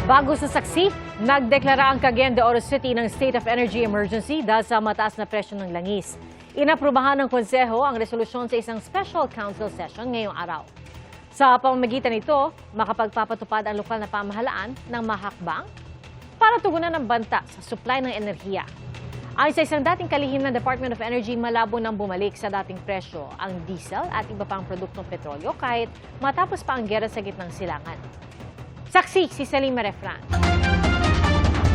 Bago sa saksi, nagdeklara ang Cagayan de Oro City ng State of Energy Emergency dahil sa mataas na presyo ng langis. Inaprubahan ng konseho ang resolusyon sa isang special council session ngayong araw. Sa pamamagitan nito, makapagpapatupad ang lokal na pamahalaan ng mahakbang para tugunan ng banta sa supply ng enerhiya. Ayon sa isang dating kalihim ng Department of Energy, malabo nang bumalik sa dating presyo ang diesel at iba pang produktong petrolyo kahit matapos pa ang gera sa gitnang silangan. Saksi si Salima Refran.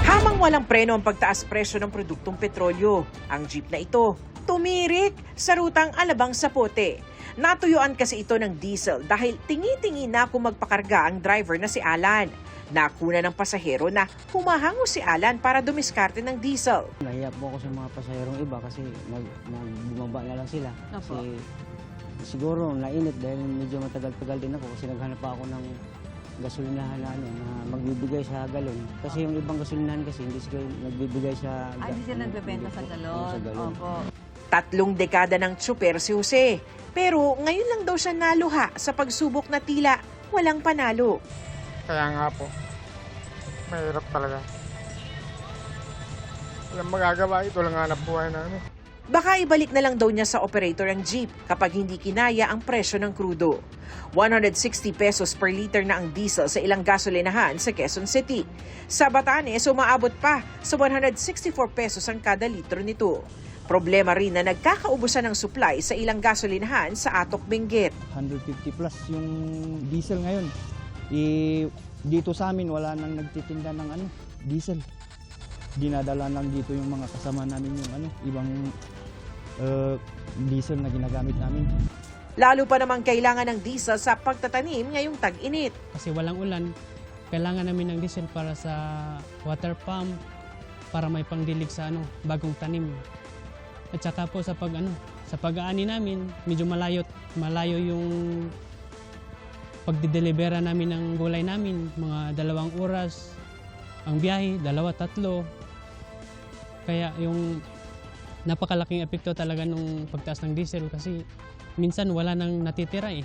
Habang walang preno ang pagtaas presyo ng produktong petrolyo, ang jeep na ito tumirik sa rutang Alabang-Sapote. Natuyuan kasi ito ng diesel dahil tingi-tingi na kung magpakarga ang driver na si Alan. Nakuna ng pasahero na humahango si Alan para dumiskarte ng diesel. Nahiya po ako sa mga pasaherong iba kasi bumaba na lang sila. Kasi siguro nainit dahil medyo matagal-tagal din ako kasi naghanap pa ako ng gasolinahan na, na magbibigay sa galon. Kasi yung ibang gasolinahan kasi hindi sila nagbibigay sa... Hindi sila nagbebenta sa galon. Opo. 3 dekada ng tsuper si Jose. Pero ngayon lang daw siya naluha sa pagsubok na tila walang panalo. Kaya nga po, mahirap talaga. Walang magagawa, ito lang hanap buhay namin. Baka ibalik na lang daw niya sa operator ang jeep kapag hindi kinaya ang presyo ng krudo. 160 pesos per liter na ang diesel sa ilang gasolinahan sa Quezon City. Sa Batanes, umaabot pa sa 164 pesos ang kada litro nito. Problema rin na nagkakaubusan ng supply sa ilang gasolinahan sa Atok, Benguet. 150 plus yung diesel ngayon. Dito sa amin wala nang nagtitinda ng diesel. Dinadala lang dito yung mga kasama namin yung ibang diesel na ginagamit namin. Lalo pa namang kailangan ng diesel sa pagtatanim ngayong tag-init. Kasi walang ulan, kailangan namin ng diesel para sa water pump, para may pangdilig sa bagong tanim. At saka po sa sa pag-aani namin, medyo malayo yung pagdidelibera namin ng gulay namin, mga 2 oras ang biyahe, 2-3. Kaya yung napakalaking epekto talaga nung pagtaas ng diesel kasi minsan wala nang natitira eh.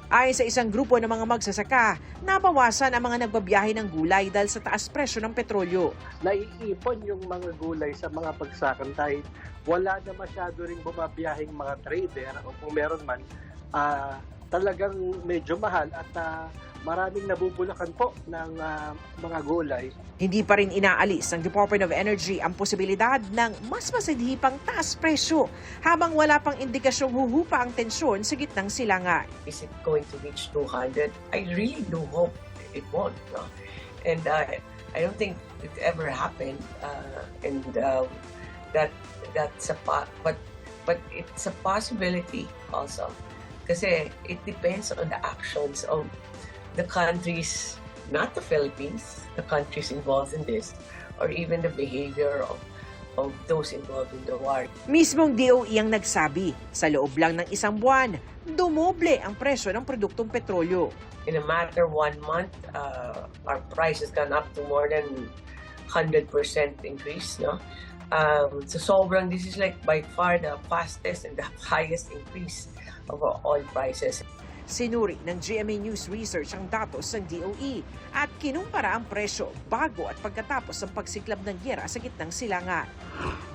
Ayon sa isang grupo ng mga magsasaka, nabawasan ang mga nagbabiyahe ng gulay dahil sa taas presyo ng petrolyo. Naiipon yung mga gulay sa mga bagsakan dahil wala na masyado ring bumabiyahing mga trader o kung meron man, talagang medyo mahal at maraming nabubulakan po ng mga gulay. Hindi pa rin inaalis ng Department of Energy ang posibilidad ng mas masidhipang taas presyo habang wala pang indikasyong huhupa ang tensyon sa gitnang silangan. Is it going to reach 200? I really do hope it won't. No? And I don't think it ever happened. That's but it's a possibility also. Kasi it depends on the actions of the countries, not the Philippines, the countries involved in this, or even the behavior of those involved in the war. Mismong DOE ang nagsabi, sa loob lang ng 1 buwan, dumoble ang presyo ng produktong petrolyo. In a matter of 1 month, our price has gone up to more than 100% increase. No? So sobrang, this is like by far the fastest and the highest increase of oil prices. Sinuri ng GMA News Research ang datos ng DOE at kinumpara ang presyo bago at pagkatapos ng pagsiklab ng giyera sa gitnang silangan.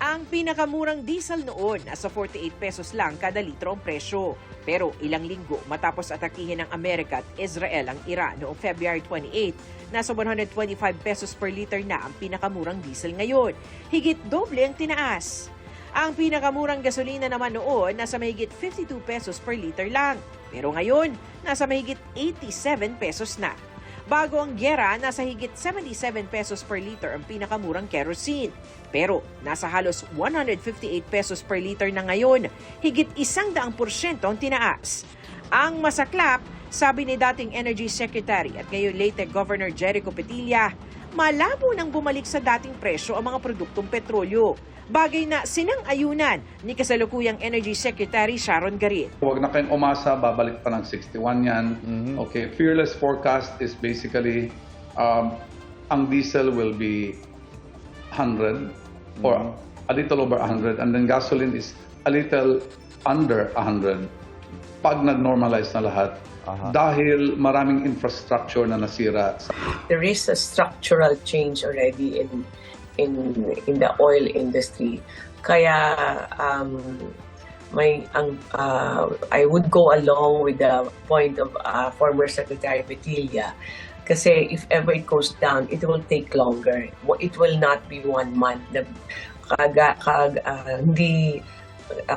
Ang pinakamurang diesel noon nasa 48 pesos lang kada litro ang presyo. Pero ilang linggo matapos atakihin ng Amerika at Israel ang Iran noong February 28, nasa 125 pesos per liter na ang pinakamurang diesel ngayon. Higit doble ang tinaas. Ang pinakamurang gasolina naman noon nasa mahigit 52 pesos per liter lang. Pero ngayon, nasa mahigit 87 pesos na. Bago ang giyera, nasa higit 77 pesos per liter ang pinakamurang kerosene. Pero nasa halos 158 pesos per liter na ngayon, higit 100% ang tinaas. Ang masaklap, sabi ni dating Energy Secretary at ngayon Leyte Governor Jericho Petilla, malabo nang bumalik sa dating presyo ang mga produktong petrolyo. Bagay na sinang-ayunan ni kasalukuyang Energy Secretary Sharon Garit. Huwag na kayong umasa, babalik pa ng 61 yan. Okay, fearless forecast is basically ang diesel will be 100 or a little over 100 and then gasoline is a little under 100. Pag nag-normalize na lahat, dahil maraming infrastructure na nasira. There is a structural change already in the oil industry. Kaya I would go along with the point of former Secretary Petilla. Kasi if ever it goes down, it will take longer. It will not be 1 month.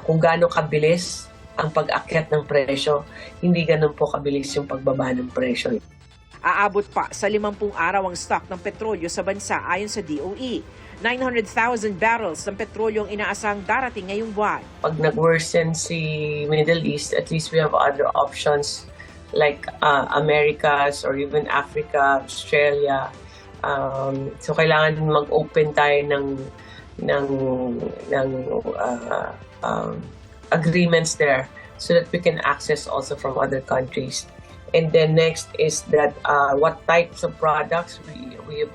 Kung gaano kabilis ang pag-akyat ng presyo, hindi ganun po kabilis yung pagbaba ng presyo. Aabot pa sa 50 araw ang stock ng petrolyo sa bansa ayon sa DOE. 900,000 barrels ng petrolyo ang inaasahang darating ngayong buwan. Pag nag-worsen si Middle East, at least we have other options like Americas or even Africa, Australia. So kailangan mag-open tayo ng agreements there so that we can access also from other countries. And then next is that what types of products we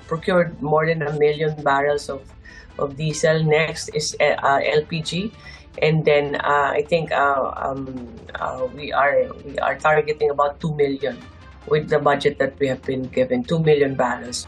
procured more than 1 million barrels of diesel. Next is LPG. And then I think we are targeting about 2 million with the budget that we have been given, 2 million barrels.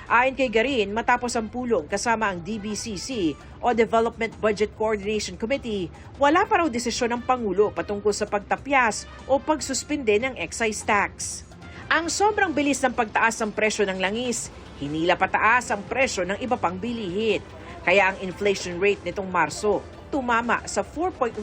Ayon kay Garin, matapos ang pulong kasama ang DBCC o Development Budget Coordination Committee, wala pa raw desisyon ng Pangulo patungkol sa pagtapyas o pagsuspinde ng excise tax. Ang sobrang bilis ng pagtaas ng presyo ng langis, hinila pataas ang presyo ng iba pang bilihin. Kaya ang inflation rate nitong Marso tumama sa 4.1%,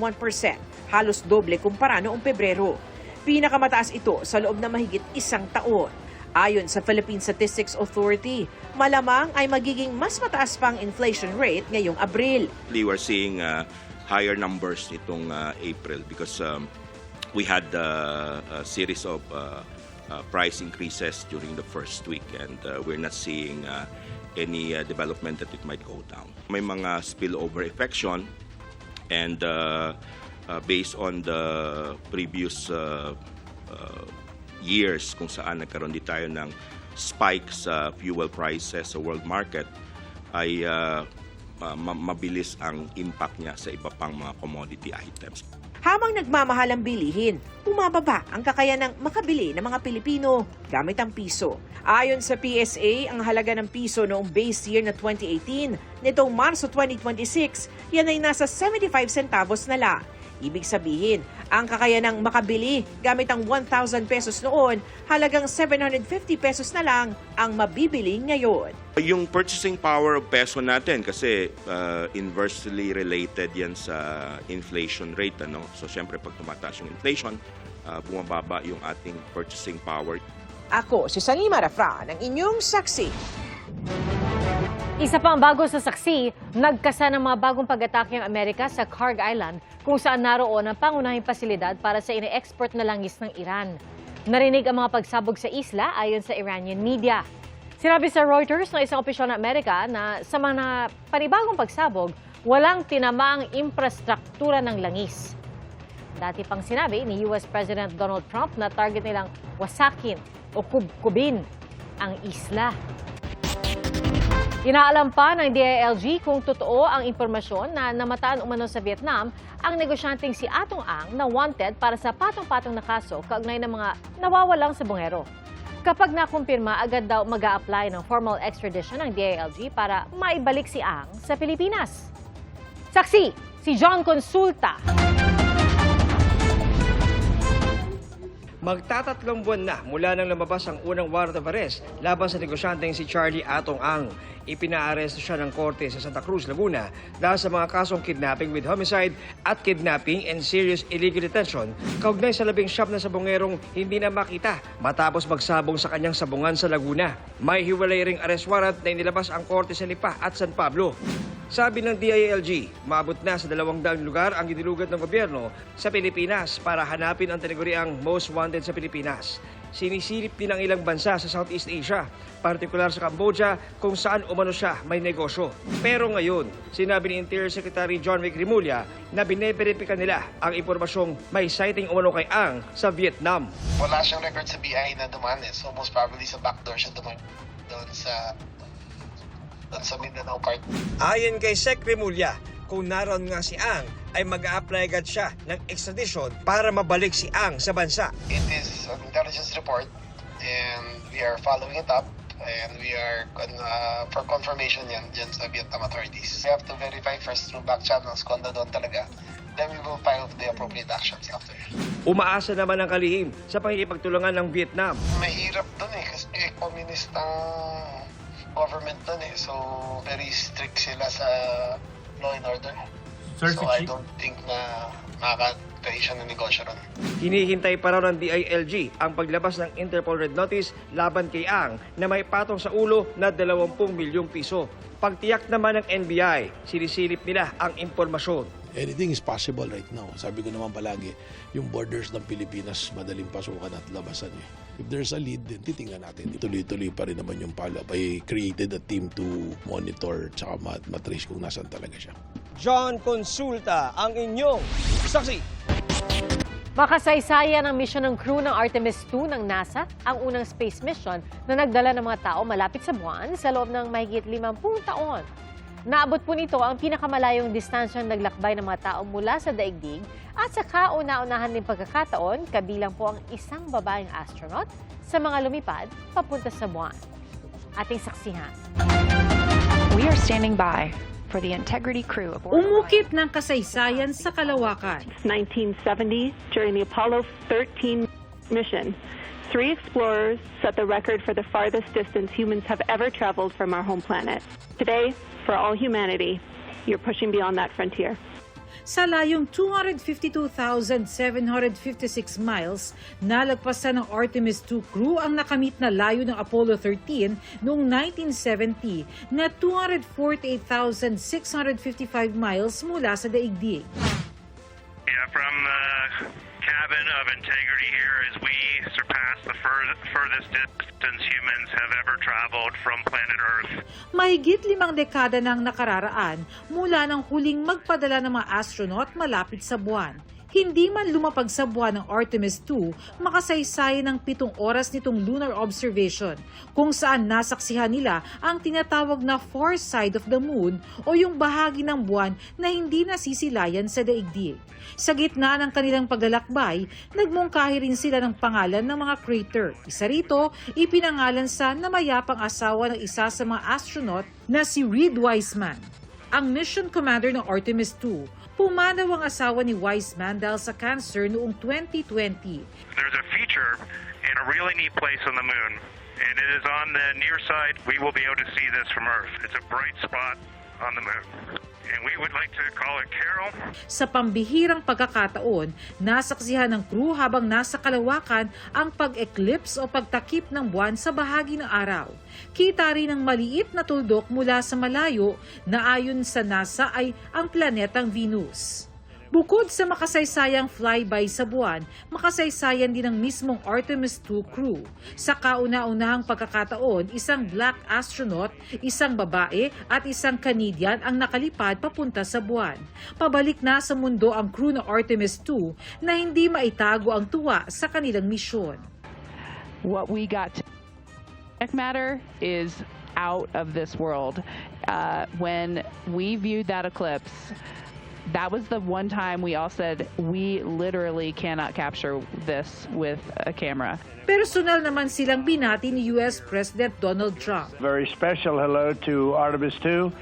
halos doble kumpara noong Pebrero. Pinakamataas ito sa loob na mahigit 1 taon. Ayon sa Philippine Statistics Authority, malamang ay magiging mas mataas pang inflation rate ngayong Abril. We were seeing higher numbers nitong April because we had a series of price increases during the first week and we're not seeing any development that it might go down. May mga spillover effects yun, and based on the previous years kung saan nagkaroon din tayo ng spike sa fuel prices sa world market, ay mabilis ang impact niya sa iba pang mga commodity items. Habang nagmamahal ang bilihin, bumababa ang kakayanang makabili ng mga Pilipino gamit ang piso. Ayon sa PSA, ang halaga ng piso noong base year na 2018, nitong Marso 2026, yan ay nasa 75 centavos na lang. Ibig sabihin, ang kakayanang makabili gamit ang 1,000 pesos noon, halagang 750 pesos na lang ang mabibili ngayon. Yung purchasing power of peso natin kasi inversely related yan sa inflation rate. So siyempre pag tumataas yung inflation, bumababa yung ating purchasing power. Ako si Salima Rafra, ng inyong saksi. Isa pa ang bago sa saksi, nagkasa ng mga bagong pag-atake ng Amerika sa Kharg Island kung saan naroon ang pangunahing pasilidad para sa ine-export na langis ng Iran. Narinig ang mga pagsabog sa isla ayon sa Iranian media. Sinabi sa Reuters ng isang opisyal ng Amerika na sa mga panibagong pagsabog, walang tinamaang infrastruktura ng langis. Dati pang sinabi ni US President Donald Trump na target nilang wasakin o kubkubin ang isla. Inaalam pa ng DILG kung totoo ang impormasyon na namataan umano sa Vietnam ang negosyanteng si Atong Ang na wanted para sa patong-patong na kaso kaugnay ng mga nawawalang sabongero. Kapag nakumpirma, agad daw mag-a-apply ng formal extradition ng DILG para maibalik si Ang sa Pilipinas. Saksi, si John Consulta. Magtatatlong buwan na mula nang lumabas ang unang warrant of arrest laban sa negosyanteng si Charlie Atong Ang. Ipinaaresto siya ng korte sa Santa Cruz, Laguna dahil sa mga kasong kidnapping with homicide at kidnapping and serious illegal detention kaugnay sa 19 na sabongerong hindi na makita matapos magsabong sa kanyang sabungan sa Laguna. May hiwalay ring arrest warrant na inilabas ang korte sa Lipa at San Pablo. Sabi ng DILG, maabot na sa 200 lugar ang inilugat ng gobyerno sa Pilipinas para hanapin ang tinaguriang most wanted sa Pilipinas. Sinisilip din ang ilang bansa sa Southeast Asia, partikular sa Cambodia kung saan umano siya may negosyo. Pero ngayon, sinabi ni Interior Secretary John Vic Rimulya na bineberipika nila ang impormasyong may sighting umano kay Ang sa Vietnam. Wala siyang record sa BI na dumaan so most probably sa backdoor siya dumaan doon sa Mindanao part. Ayon kay Sec Rimulya, kung naroon nga si Ang, ay mag-a-apply agad siya ng extradition para mabalik si Ang sa bansa. It is an intelligence report and we are following it up and we are for confirmation yan dyan sa Vietnam authorities. We have to verify first through back channels kung doon talaga. Then we will file the appropriate actions after. Umaasa naman ang kalihim sa pakikipagtulungan ng Vietnam. Mahirap doon kasi communist ang government doon So very strict sila sa law and order. So I don't think na makaka-create siya ng negosyo ron. Hinihintay pa raw ng DILG ang paglabas ng Interpol Red Notice laban kay Ang na may patong sa ulo na 20 milyong piso. Pagtiyak naman ng NBI, sinisilip nila ang impormasyon. Anything is possible right now. Sabi ko naman palagi, yung borders ng Pilipinas madaling pasukan at labasan. If there's a lead, then titingnan natin. Tuloy-tuloy pa rin naman yung follow-up. I created a team to monitor at matrace kung nasan talaga siya. John Consulta, ang inyong saksi. Makasaysayan ang misyon ng crew ng Artemis 2 ng NASA, ang unang space mission na nagdala ng mga tao malapit sa buwan sa loob ng mahigit 50 taon. Naabot po nito ang pinakamalayong distansyang naglakbay ng mga tao mula sa daigdig at sa kauna-unahan din pagkakataon, kabilang po ang isang babaeng astronaut sa mga lumipad papunta sa buwan. Ating saksihan. We are standing by for the integrity crew aboard. Umukit ng kasaysayan sa kalawakan. 1970, during the Apollo 13 mission, 3 explorers set the record for the farthest distance humans have ever traveled from our home planet. Today, for all humanity, you're pushing beyond that frontier. Sa layong 252,756 miles, nalagpasan ng Artemis 2 crew ang nakamit na layo ng Apollo 13 noong 1970 na 248,655 miles mula sa daigdig. From the cabin of integrity here as we surpass the furthest distance humans have ever traveled from planet Earth. Mahigit 5 dekada nang nakararaan mula nang huling magpadala ng mga astronaut malapit sa buwan. Hindi man lumapag sa buwan ng Artemis 2, makasaysayan ng 7 oras nitong lunar observation, kung saan nasaksihan nila ang tinatawag na far side of the moon o yung bahagi ng buwan na hindi nasisilayan sa daigdig. Sa gitna ng kanilang paglalakbay, nagmungkahi rin sila ng pangalan ng mga crater. Isa rito, ipinangalan sa namayapang asawa ng isa sa mga astronaut na si Reed Wiseman. Ang mission commander ng Artemis 2, pumanaw ang asawa ni Wiseman dahil sa cancer noong 2020. There's a feature in a really neat place on the moon, and it is on the near side. We will be able to see this from Earth. It's a bright spot on the moon, and we would like to call it Carol. Sa pambihirang pagkakataon, nasaksihan ng crew habang nasa kalawakan ang pag-eclipse o pagtakip ng buwan sa bahagi ng araw. Kita rin ang maliit na tuldok mula sa malayo na ayon sa NASA ay ang planetang Venus. Bukod sa makasaysayang flyby sa buwan, makasaysayan din ang mismong Artemis 2 crew. Sa kauna-unahang pagkakataon, isang black astronaut, isang babae at isang Canadian ang nakalipad papunta sa buwan. Pabalik na sa mundo ang crew ng Artemis 2 na hindi maitago ang tuwa sa kanilang misyon. What we got to matter is out of this world. When we viewed that eclipse, that was the one time we all said, we literally cannot capture this with a camera. Personal naman silang binati ni US President Donald Trump. Very special hello to Artemis 2.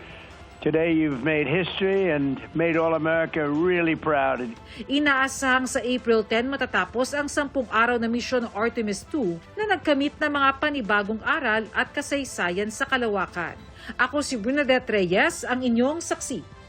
Today you've made history and made all America really proud. Inaasahang sa April 10 matatapos ang 10 araw na misyon ng Artemis 2 na nagkamit ng mga panibagong aral at kasaysayan sa kalawakan. Ako si Bernadette Reyes, ang inyong saksi.